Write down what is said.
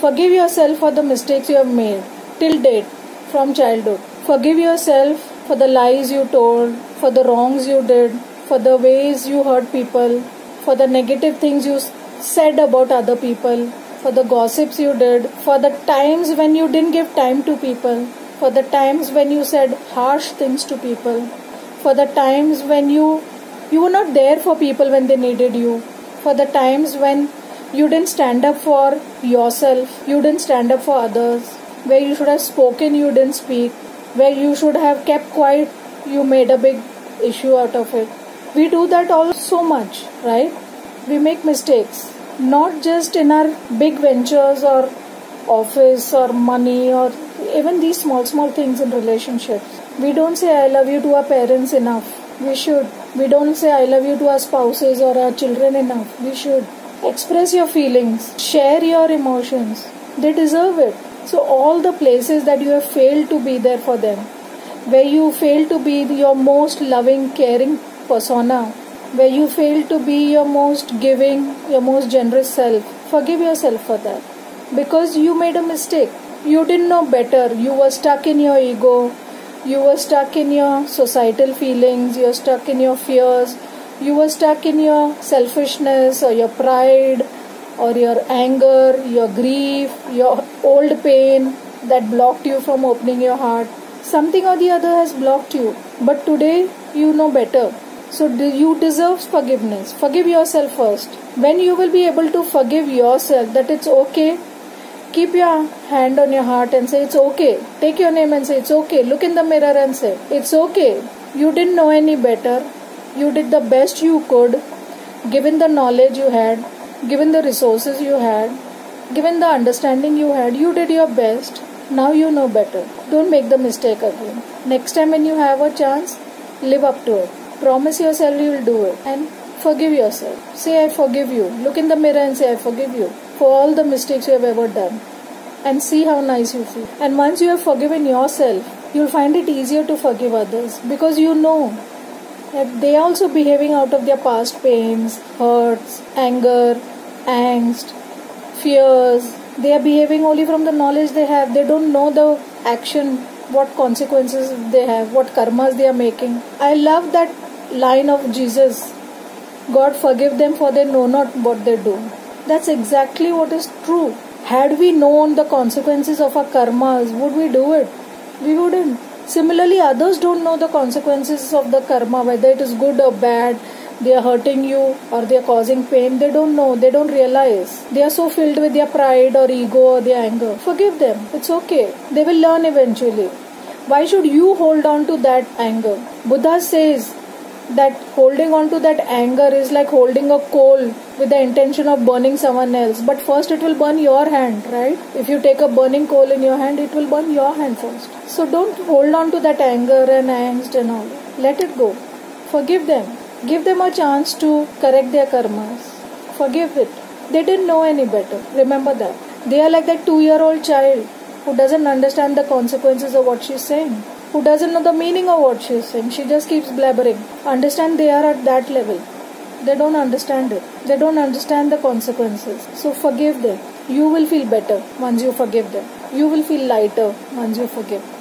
Forgive yourself for the mistakes you have made till date from childhood. Forgive yourself for the lies you told, for the wrongs you did, for the ways you hurt people, for the negative things you said about other people, for the gossips you did, for the times when you didn't give time to people, for the times when you said harsh things to people, for the times when you were not there for people when they needed you, for the times when you didn't stand up for yourself, you didn't stand up for others, where you should have spoken, you didn't speak, where you should have kept quiet, you made a big issue out of it. We do that all so much, right? We make mistakes, not just in our big ventures or office or money or even these small things in relationships. We don't say I love you to our parents enough. We should. We don't say I love you to our spouses or our children enough. We should. Express your feelings. Share your emotions. They deserve it. So all the places that you have failed to be there for them, where you fail to be your most loving, caring persona, where you fail to be your most giving, your most generous self, forgive yourself for that. Because you made a mistake. You didn't know better. You were stuck in your ego. You were stuck in your societal feelings. You were stuck in your fears. You were stuck in your selfishness or your pride or your anger, your grief, your old pain that blocked you from opening your heart. Something or the other has blocked you. But today you know better. So you deserve forgiveness. Forgive yourself first. When you will be able to forgive yourself that it's okay, keep your hand on your heart and say it's okay. Take your name and say it's okay. Look in the mirror and say it's okay. You didn't know any better. You did the best you could, given the knowledge you had, given the resources you had, given the understanding you had. You did your best. Now you know better. Don't make the mistake again. Next time when you have a chance, live up to it. Promise yourself you will do it and forgive yourself. Say I forgive you. Look in the mirror and say I forgive you for all the mistakes you have ever done, and see how nice you feel. And once you have forgiven yourself, you'll find it easier to forgive others, because you know that they are also behaving out of their past pains, hurts, anger, angst, fears. They are behaving only from the knowledge they have. They don't know the action, what consequences they have, what karmas they are making. I love that line of Jesus, God forgive them for they know not what they do. That's exactly what is true. Had we known the consequences of our karmas, would we do it? We wouldn't. Similarly, others don't know the consequences of the karma, whether it is good or bad. They are hurting you or they are causing pain. They don't know. They don't realize. They are so filled with their pride or ego or their anger. Forgive them. It's okay. They will learn eventually. Why should you hold on to that anger? Buddha says that holding on to that anger is like holding a coal with the intention of burning someone else. But first it will burn your hand, right? If you take a burning coal in your hand, it will burn your hand first. So don't hold on to that anger and angst and all. Let it go. Forgive them. Give them a chance to correct their karmas. Forgive it. They didn't know any better. Remember that. They are like that 2-year-old child who doesn't understand the consequences of what she's saying, who doesn't know the meaning of what she's saying. She just keeps blabbering. Understand, they are at that level. They don't understand it. They don't understand the consequences. So forgive them. You will feel better once you forgive them. You will feel lighter once you forgive.